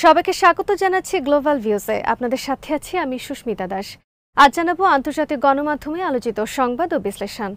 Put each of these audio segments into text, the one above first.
সবাইকে স্বাগত জানাচ্ছি গ্লোবাল ভিউজে। আপনাদের সাথে আছি আমি সুস্মিতা দাস। আজ জানাবো আন্তর্জাতিক গণমাধ্যমে আলোচিত সংবাদ ও বিশ্লেষণ।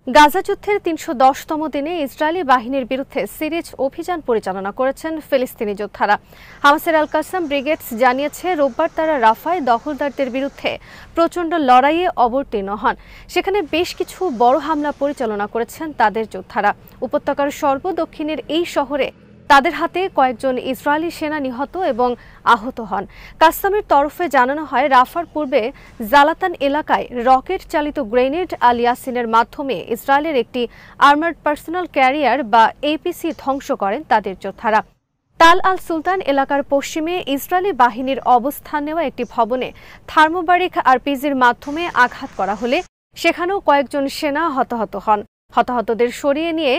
গাজা যুদ্ধের ৩১০তম দিনে ইসরায়েলি বাহিনীর বিরুদ্ধে সিরিজ অভিযান পরিচালনা করেছেন ফিলিস্তিনি যোদ্ধারা। হামাসের আল কাসাম ব্রিগেডস জানিয়েছে রোববার তারা রাফায় দখলদারদের বিরুদ্ধে প্রচণ্ড লড়াইয়ে অবতীর্ণ হন। সেখানে বেশ কিছু বড় হামলা পরিচালনা করেছেন তাদের যোদ্ধারা। উপত্যকার সর্বদক্ষিণের এই শহরে তাদের হাতে কয়েকজন ইসরায়েলি সেনা নিহত এবং আহত হন। কাসামের তরফে জানানো হয়, রাফার পূর্বে জালাতান এলাকায় রকেট চালিত গ্রেনেড আল ইয়াসিনের মাধ্যমে ইসরায়েলের একটি আর্মার্ড পার্সোনাল ক্যারিয়ার বা এপিসি ধ্বংস করেন তাদের যোদ্ধারা। তাল আল সুলতান এলাকার পশ্চিমে ইসরায়েলি বাহিনীর অবস্থান নেওয়া একটি ভবনে থার্মোবারিক আরপিজির মাধ্যমে আঘাত করা হলে সেখানেও কয়েকজন সেনা হতাহত হন। হতাহতদের সরিয়ে নিয়ে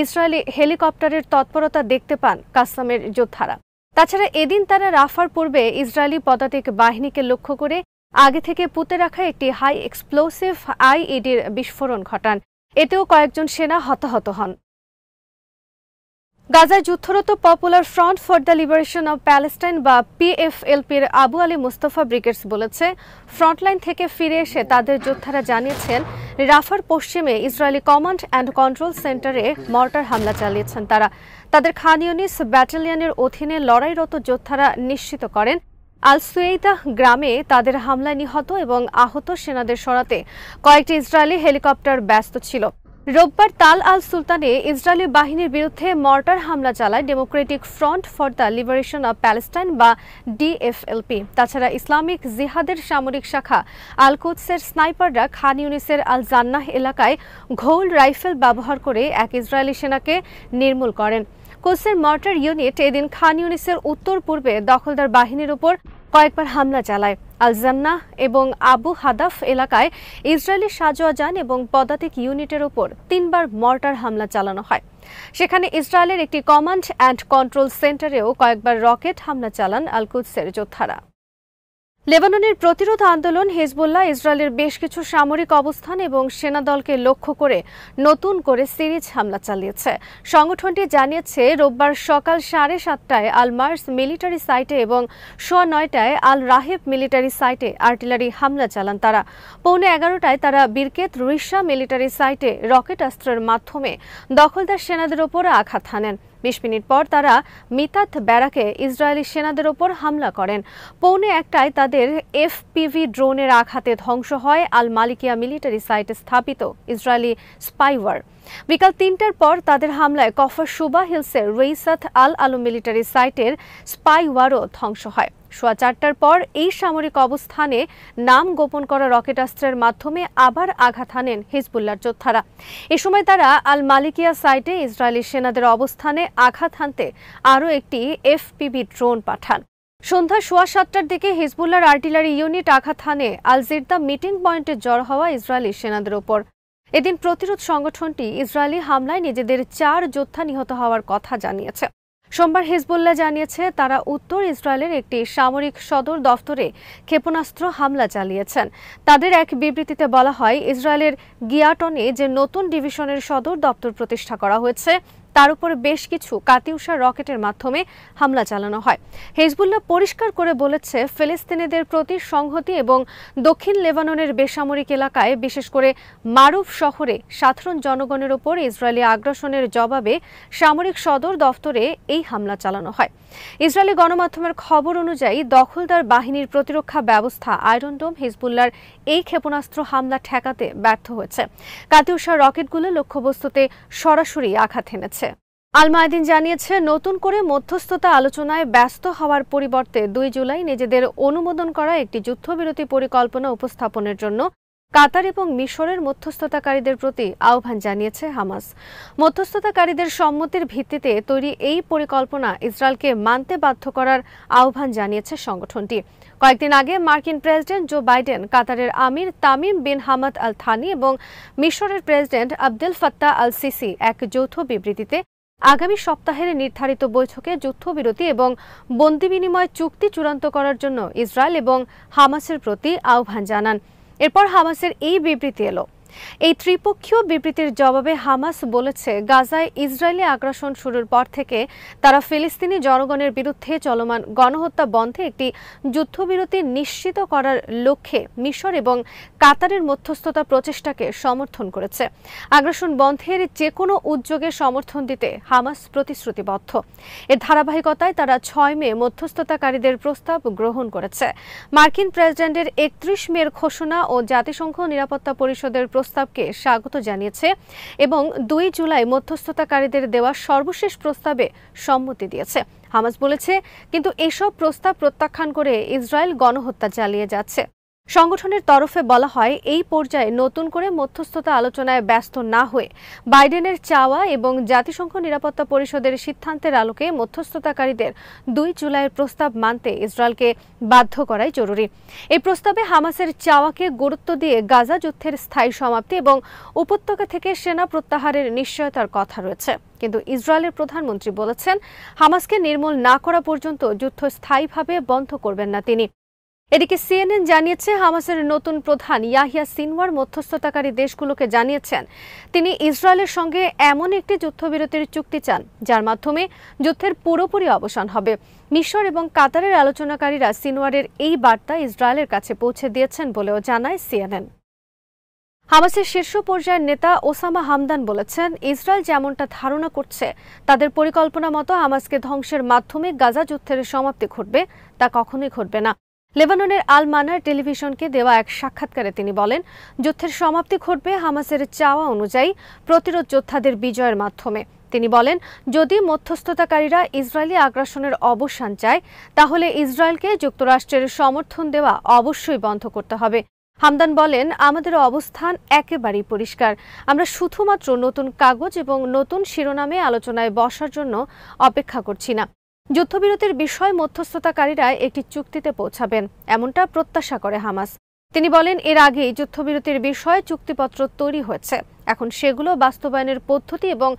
ইসরায়েলি হেলিকপ্টারের তৎপরতা দেখতে পান কাসামের যোদ্ধারা। তাছাড়া এদিন তারা রাফার পূর্বে ইসরায়েলি পদাতিক বাহিনীকে লক্ষ্য করে আগে থেকে পুঁতে রাখা একটি হাই এক্সপ্লোসিভ আইইডির বিস্ফোরণ ঘটান। এতেও কয়েকজন সেনা হতাহত হন। গাজায় যুদ্ধরত popular front for the liberation of Palestine বা পিএফএলপির আবু আলী মুস্তফা ব্রিগেডস বলেছে, ফ্রন্টলাইন থেকে ফিরে এসে তাদের যোদ্ধারা জানিয়েছেন রাফার পশ্চিমে ইসরায়েলি কমান্ড অ্যান্ড কন্ট্রোল সেন্টারে মর্টার হামলা চালিয়েছেন তারা। তাদের খান ইউনিস ব্যাটালিয়নের অধীনে লড়াইরত যোদ্ধারা নিশ্চিত করেন আল সুয়েইদা গ্রামে তাদের হামলায় নিহত এবং আহত সেনাদের সরাতে কয়েকটি ইসরায়েলি হেলিকপ্টার ব্যস্ত ছিল। রোববার তাল আল সুলতানে ইসরায়েলি বাহিনীর বিরুদ্ধে মর্টার হামলা চালায় Democratic front for the liberation of Palestine বা ডিএফএলপি। তাছাড়া ইসলামিক জিহাদের সামরিক শাখা আল কুদসের স্নাইপাররা খান ইউনিসের আল জান্নাহ এলাকায় ঘোল রাইফেল ব্যবহার করে এক ইসরায়েলি সেনাকে নির্মূল করেন। কুদসের মর্টার ইউনিট এদিন খান ইউনিসের উত্তর পূর্বে দখলদার বাহিনীর উপর কয়েকবার হামলা চালায়। আল জান্নাহ এবং আবু হাদাফ এলাকায় ইসরায়েলি সাজোয়াজান এবং পদাতিক ইউনিটের উপর ৩বার মর্টার হামলা চালানো হয়। সেখানে ইসরায়েলের একটি কমান্ড অ্যান্ড কন্ট্রোল সেন্টারেও কয়েকবার রকেট হামলা চালান আল কুদসের যোদ্ধারা। লেবাননের প্রতিরোধ আন্দোলন হিজবুল্লাহ ইসরায়েলের বেশ কিছু সামরিক অবস্থান এবং সেনাদলকে লক্ষ্য করে নতুন করে সিরিজ হামলা চালিয়েছে। সংগঠনটি জানিয়েছে রোববার সকাল 7:30টায় আল মার্স মিলিটারি সাইটে এবং সোয়া 9টায় আল রাহেব মিলিটারি সাইটে আর্টিলারি হামলা চালান তারা। পৌনে 11টায় তারা বিরকেত রিশা মিলিটারি সাইটে রকেট অস্ত্রের মাধ্যমে দখলদার সেনাদের ওপর আঘাত হানেন। 20 মিনিট পর তারা মিতাত ব্যারাকে ইসরায়েলি সেনাদের ওপর হামলা করেন। পৌনে 1টায় তাদের এফপিভি ড্রোনের আঘাতে ধ্বংস হয় আল মালিকিয়া মিলিটারি সাইটে স্থাপিত ইসরায়েলি স্পাইওয়ার। বিকাল 3টার পর তাদের হামলায় কফর সুবা হিলসের রেইসাত আল আলম মিলিটারি সাইটের স্পাইওয়ারও ধ্বংস হয়। সোয়া 4টার পর এই সামরিক অবস্থানে নাম গোপন করা রকেটাস্ত্রের মাধ্যমে আবার আঘাত হানেন হিজবুল্লাহর যোদ্ধারা। এ সময় তারা আল মালিকিয়া সাইটে ইসরায়েলি সেনাদের অবস্থানে আঘাত হানতে আরও একটি এফপিভি ড্রোন পাঠান। সন্ধ্যা সোয়া 7টার দিকে হিজবুল্লাহর আর্টিলারি ইউনিট আঘাত হানে আল জিরদা মিটিং পয়েন্টে জড়ো হওয়া ইসরায়েলি সেনাদের ওপর। এদিন প্রতিরোধ সংগঠনটি ইসরায়েলি হামলায় নিজেদের 4 যোদ্ধা নিহত হওয়ার কথা জানিয়েছে। সোমবার হিজবুল্লাহ জানিয়েছে তারা উত্তর ইসরায়েলের একটি সামরিক সদর দফতরে ক্ষেপণাস্ত্র হামলা চালিয়েছেন। তাদের এক বিবৃতিতে বলা হয়, ইসরায়েলের গিয়াটনে যে নতুন ডিভিশনের সদর দপ্তর প্রতিষ্ঠা করা হয়েছে তার উপরে বেশ কিছু কাতিউষা রকেটের মাধ্যমে হামলা চালানো হয়। হিজবুল্লাহ পরিষ্কার করে বলেছে, ফিলিস্তিনিদের প্রতি সংহতি এবং দক্ষিণ লেবাননের বেসামরিক এলাকায় বিশেষ করে মারুফ শহরে সাধারণ জনগণের উপর ইসরায়েলি আগ্রাসনের জবাবে সামরিক সদর দফতরে এই হামলা চালানো হয়। ইসরায়েলি গণমাধ্যমের খবর অনুযায়ী দখলদার বাহিনীর প্রতিরক্ষা ব্যবস্থা আয়রন ডোম হিজবুল্লাহর এই ক্ষেপণাস্ত্র হামলা ঠেকাতে ব্যর্থ হয়েছে। কাতিউষা রকেটগুলো লক্ষ্যবস্তুতে সরাসরি আঘাত এনেছে। আল মায়াদিন জানিয়েছে, নতুন করে মধ্যস্থতা আলোচনায় ব্যস্ত হওয়ার পরিবর্তে 2 জুলাই নিজেদের অনুমোদন করা একটি যুদ্ধবিরতি পরিকল্পনা উপস্থাপনের জন্য কাতার এবং মিশরের মধ্যস্থতাকারীদের প্রতি আহ্বান জানিয়েছে হামাস। মধ্যস্থতাকারীদের সম্মতির ভিত্তিতে তৈরি এই পরিকল্পনা ইসরায়েলকে মানতে বাধ্য করার আহ্বান জানিয়েছে সংগঠনটি। কয়েকদিন আগে মার্কিন প্রেসিডেন্ট জো বাইডেন, কাতারের আমির Tamim bin Hamad al Thani এবং মিশরের president Abdel Fattah al Sisi এক যৌথ বিবৃতিতে আগামী সপ্তাহের নির্ধারিত বৈঠকে যুদ্ধবিরতি এবং বন্দি বিনিময় চুক্তি চূড়ান্ত করার জন্য ইসরায়েল এবং হামাসের প্রতি আহ্বান জানান। এরপর হামাসের এই বিবৃতি এলো। এই ত্রিপক্ষীয় বিবৃতির জবাবে হামাস বলেছে, গাজায় ইসরায়েলি আগ্রাসন শুরুর পর থেকে তারা ফিলিস্তিনি জনগণের বিরুদ্ধে চলমান গণহত্যা বন্ধে একটি যুদ্ধবিরতি নিশ্চিত করার লক্ষ্যে মিশর এবং কাতারের মধ্যস্থতা প্রচেষ্টাকে সমর্থন করেছে। আগ্রাসন বন্ধের যে কোনো উদ্যোগে সমর্থন দিতে হামাস প্রতিশ্রুতিবদ্ধ। এর ধারাবাহিকতায় তারা 6 মে মধ্যস্থতাকারীদের প্রস্তাব গ্রহণ করেছে। মার্কিন প্রেসিডেন্টের 31 মের ঘোষণা ও জাতিসংঘ নিরাপত্তা পরিষদের প্রস্তাবকে স্বাগত জানিয়েছে এবং 2 জুলাই মধ্যস্থতাকারীদের দেওয়া সর্বশেষ প্রস্তাবে সম্মতি দিয়েছে। হামাস বলেছে, কিন্তু এসব প্রস্তাব প্রত্যাখ্যান করে ইসরায়েল গণহত্যা চালিয়ে যাচ্ছে। সংগঠনের তরফে বলা হয়, এই পর্যায়ে নতুন করে মধ্যস্থতা আলোচনায় ব্যস্ত না হয়ে বাইডেনের চাওয়া এবং জাতিসংঘ নিরাপত্তা পরিষদের সিদ্ধান্তের আলোকে মধ্যস্থতাকারীদের 2 জুলাইয়ের প্রস্তাব মানতে ইসরায়েলকে বাধ্য করাই জরুরি। এই প্রস্তাবে হামাসের চাওয়াকে গুরুত্ব দিয়ে গাজা যুদ্ধের স্থায়ী সমাপ্তি এবং উপত্যকা থেকে সেনা প্রত্যাহারের নিশ্চয়তার কথা রয়েছে। কিন্তু ইসরায়েলের প্রধানমন্ত্রী বলেছেন, হামাসকে নির্মূল না করা পর্যন্ত যুদ্ধ স্থায়ীভাবে বন্ধ করবেন না তিনি। এদিকে সিএনএন জানিয়েছে, হামাসের নতুন প্রধান ইয়াহিয়া সিনওয়ার মধ্যস্থতাকারী দেশগুলোকে জানিয়েছেন, তিনি ইসরায়েলের সঙ্গে এমন একটি যুদ্ধবিরতির চুক্তি চান যার মাধ্যমে যুদ্ধের পুরোপুরি অবসান হবে। মিশর এবং কাতারের আলোচনাকারীরা সিনওয়ারের এই বার্তা ইসরায়েলের কাছে পৌঁছে দিয়েছেন বলেও জানায় সিএনএন। হামাসের শীর্ষ পর্যায়ের নেতা ওসামা হামদান বলেছেন, ইসরায়েল যেমনটা ধারণা করছে তাদের পরিকল্পনা মতো হামাসকে ধ্বংসের মাধ্যমে গাজা যুদ্ধের সমাপ্তি ঘটবে, তা কখনোই ঘটবে না। লেবাননের আল মানার টেলিভিশনকে দেওয়া এক সাক্ষাৎকারে তিনি বলেন, যুদ্ধের সমাপ্তি ঘটবে হামাসের চাওয়া অনুযায়ী প্রতিরোধ যোদ্ধাদের বিজয়ের মাধ্যমে। তিনি বলেন, যদি মধ্যস্থতাকারীরা ইসরায়েলি আগ্রাসনের অবসান চায় তাহলে ইসরায়েলকে যুক্তরাষ্ট্রের সমর্থন দেওয়া অবশ্যই বন্ধ করতে হবে। হামদান বলেন, আমাদের অবস্থান একেবারেই পরিষ্কার। আমরা শুধুমাত্র নতুন কাগজ এবং নতুন শিরোনামে আলোচনায় বসার জন্য অপেক্ষা করছি না। যুদ্ধবিরতির বিষয় মধ্যস্থতাকারীরা একটি চুক্তিতে পৌঁছাবেন, এমনটা প্রত্যাশা করে হামাস। তিনি বলেন, এর আগেই যুদ্ধবিরতির বিষয়ে চুক্তিপত্র তৈরি হয়েছে, এখন সেগুলো বাস্তবায়নের পদ্ধতি এবং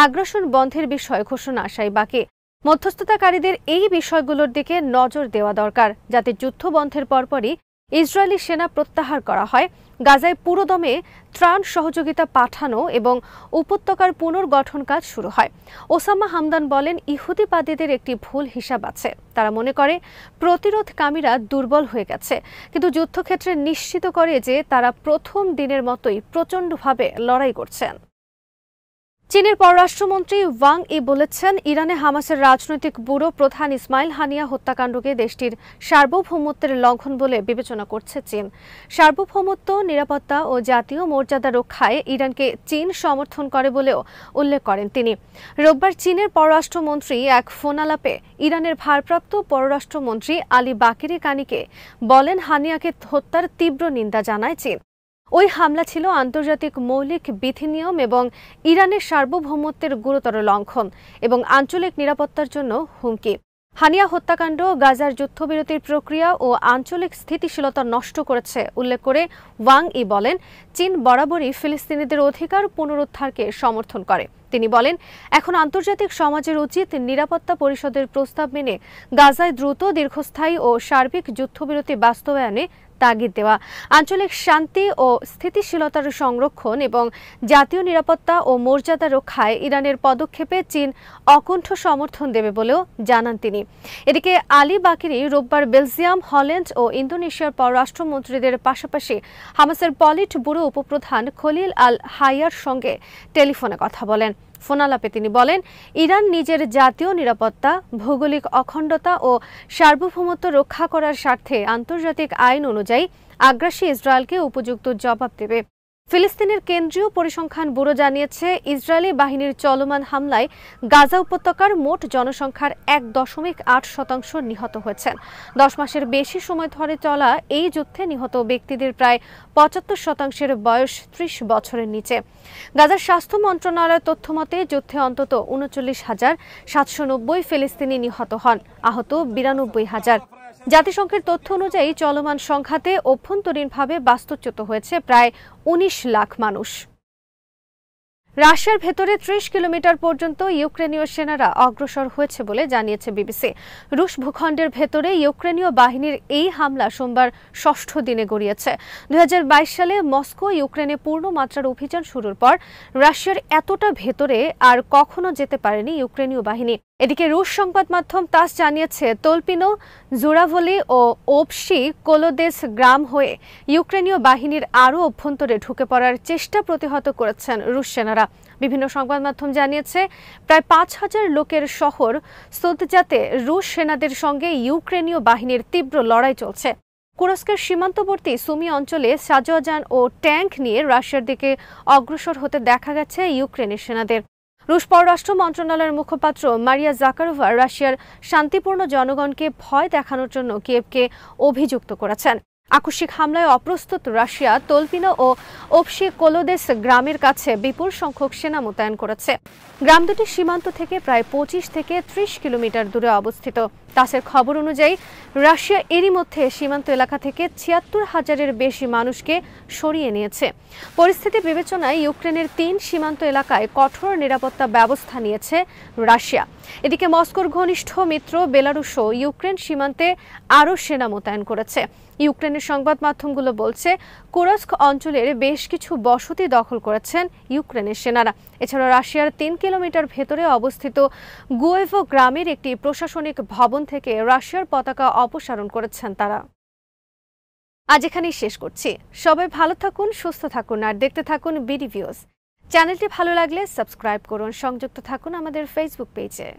আগ্রাসন বন্ধের বিষয়ে ঘোষণা আসাই বাকি। মধ্যস্থতাকারীদের এই বিষয়গুলোর দিকে নজর দেওয়া দরকার, যাতে যুদ্ধ বন্ধের পরপরই ইসরায়েলি সেনা প্রত্যাহার করা হয়, গাজায় পুরোদমে ত্রাণ সহযোগিতা পাঠানো এবং উপত্যকার পুনর্গঠন কাজ শুরু হয়। ওসামা হামদান বলেন, ইহুদিবাদীদের একটি ভুল হিসাব আছে। তারা মনে করে প্রতিরোধকামীরা দুর্বল হয়ে গেছে, কিন্তু যুদ্ধক্ষেত্রে নিশ্চিত করে যে তারা প্রথম দিনের মতোই প্রচণ্ডভাবে লড়াই করছেন। চীনের পররাষ্ট্রমন্ত্রী ওয়াং ই বলেছেন, ইরানে হামাসের রাজনৈতিক ব্যুরো প্রধান ইসমাইল হানিয়া হত্যাকাণ্ডকে দেশটির সার্বভৌমত্বের লঙ্ঘন বলে বিবেচনা করছে চীন। সার্বভৌমত্ব, নিরাপত্তা ও জাতীয় মর্যাদা রক্ষায় ইরানকে চীন সমর্থন করে বলেও উল্লেখ করেন তিনি। রোববার চীনের পররাষ্ট্রমন্ত্রী এক ফোনালাপে ইরানের ভারপ্রাপ্ত পররাষ্ট্রমন্ত্রী আলী বাকিরি কানিকে বলেন, হানিয়াকে হত্যার তীব্র নিন্দা জানায় চীন। ওই হামলা ছিল আন্তর্জাতিক মৌলিক বিধিনিয়ম এবং ইরানের সার্বভৌমত্বের গুরুতর লঙ্ঘন এবং আঞ্চলিক নিরাপত্তার জন্য হুমকি। হানিয়া হত্যাকাণ্ড গাজার যুদ্ধবিরতির প্রক্রিয়া ও আঞ্চলিক স্থিতিশীলতা নষ্ট করেছে উল্লেখ করে ওয়াং ই বলেন, চীন বরাবরই ফিলিস্তিনিদের অধিকার পুনরুদ্ধারকে সমর্থন করে। তিনি বলেন, এখন আন্তর্জাতিক সমাজের উচিত নিরাপত্তা পরিষদের প্রস্তাব মেনে গাজায় দ্রুত, দীর্ঘস্থায়ী ও সার্বিক যুদ্ধবিরতি বাস্তবায়নে তাগিদ দেওয়া, আঞ্চলিক শান্তি ও স্থিতিশীলতার সংরক্ষণ এবং জাতীয় নিরাপত্তা ও মর্যাদা রক্ষায় ইরানের পদক্ষেপে চীন অকুণ্ঠ সমর্থন দেবে বলেও জানান তিনি। এদিকে আলী বাকিরি রোববার বেলজিয়াম, হল্যান্ড ও ইন্দোনেশিয়ার পররাষ্ট্রমন্ত্রীদের পাশাপাশি হামাসের পলিট ব্যুরো উপপ্রধান খলিল আল হাইয়ার সঙ্গে টেলিফোনে কথা বলেন। ফোনালাপে তিনি বলেন, ইরান নিজের জাতীয় নিরাপত্তা, ভৌগোলিক অখণ্ডতা ও সার্বভৌমত্ব রক্ষা করার স্বার্থে আন্তর্জাতিক আইন অনুযায়ী আগ্রাসী ইসরায়েলকে উপযুক্ত জবাব দেবে। ফিলিস্তিনের কেন্দ্রীয় পরিসংখ্যান ব্যুরো জানিয়েছে, ইসরায়েলি বাহিনীর চলমান হামলায় গাজা উপত্যকার মোট জনসংখ্যার 1.8% নিহত হয়েছেন। 10 মাসের বেশি সময় ধরে চলা এই যুদ্ধে নিহত ব্যক্তিদের প্রায় 75% বয়স 30 বছরের নিচে। গাজার স্বাস্থ্য মন্ত্রণালয়ের তথ্যমতে যুদ্ধে অন্তত 39,790 ফিলিস্তিনি নিহত হন, আহত 92,000। জাতিসংঘের তথ্য অনুযায়ী চলমান সংঘাতে অভ্যন্তরীণভাবে বাস্তুচ্যুত হয়েছে প্রায় 19 লাখ মানুষ। রাশিয়ার ভেতরে ৩০ কিলোমিটার পর্যন্ত ইউক্রেনীয় সেনারা অগ্রসর হয়েছে বলে জানিয়েছে বিবিসি। রুশ ভূখণ্ডের ভেতরে ইউক্রেনীয় বাহিনীর এই হামলা সোমবার ষষ্ঠ দিনে গড়িয়েছে। ২০২২ সালে মস্কো ইউক্রেনে পূর্ণ মাত্রার অভিযান শুরুর পর রাশিয়ার এতটা ভেতরে আর কখনো যেতে পারেনি ইউক্রেনীয় বাহিনী। এদিকে রুশ সংবাদ মাধ্যম তাস জানিয়েছে তোলপিনো, জুরাভলি ও ওপশি কোলোদেস গ্রাম হয়ে ইউক্রেনীয় বাহিনীর আরও অভ্যন্তরে ঢুকে পড়ার চেষ্টা প্রতিহত করেছেন রুশ সেনারা। বিভিন্ন সংবাদ মাধ্যম জানিয়েছে প্রায় ৫,০০০ লোকের শহর সোদজাতে রুশ সেনাদের সঙ্গে ইউক্রেনীয় বাহিনীর তীব্র লড়াই চলছে। কুরস্কের সীমান্তবর্তী সুমি অঞ্চলে সাজোয়াজান ও ট্যাঙ্ক নিয়ে রাশিয়ার দিকে অগ্রসর হতে দেখা গেছে ইউক্রেনের সেনাদের। রুশ পররাষ্ট্র মন্ত্রণালয়ের মুখপাত্র মারিয়া জাকারোভা রাশিয়ার শান্তিপূর্ণ জনগণকে ভয় দেখানোর জন্য কিয়েভকে অভিযুক্ত করেছেন। আকস্মিক হামলায় অপ্রস্তুত রাশিয়া তোলপিনো ও ওপশি কোলোদেস গ্রামের কাছে বিপুল সংখ্যক সেনা মোতায়েন করেছে। গ্রাম দুটি সীমান্ত থেকে প্রায় ২৫ থেকে ৩০ কিলোমিটার দূরে অবস্থিত। তাসের খবর অনুযায়ী রাশিয়া এরই মধ্যে সীমান্ত এলাকা থেকে ৭৬,০০০-এর বেশি মানুষকে সরিয়ে নিয়েছে। পরিস্থিতি বিবেচনায় ইউক্রেনের ৩ সীমান্ত এলাকায় কঠোর নিরাপত্তা ব্যবস্থা নিয়েছে রাশিয়া। এদিকে মস্কোর ঘনিষ্ঠ মিত্র বেলারুশও ইউক্রেন সীমান্তে আরও সেনা মোতায়েন করেছে। ইউক্রেনের সংবাদ মাধ্যমগুলো বলছে কুরস্ক অঞ্চলের বেশ কিছু বসতি দখল করেছেন ইউক্রেনের সেনারা। এছাড়া রাশিয়ার ৩ কিলোমিটার ভেতরে অবস্থিত গুয়েভো গ্রামের একটি প্রশাসনিক ভবন থেকে রাশিয়ার পতাকা অপসারণ করেছেন তারা। আজ এখানেই শেষ করছি। সবাই ভালো থাকুন, সুস্থ থাকুন আর দেখতে থাকুন বিডি ভিউজ। চ্যানেলটি ভালো লাগলে সাবস্ক্রাইব করুন, সংযুক্ত থাকুন আমাদের ফেসবুক পেজে।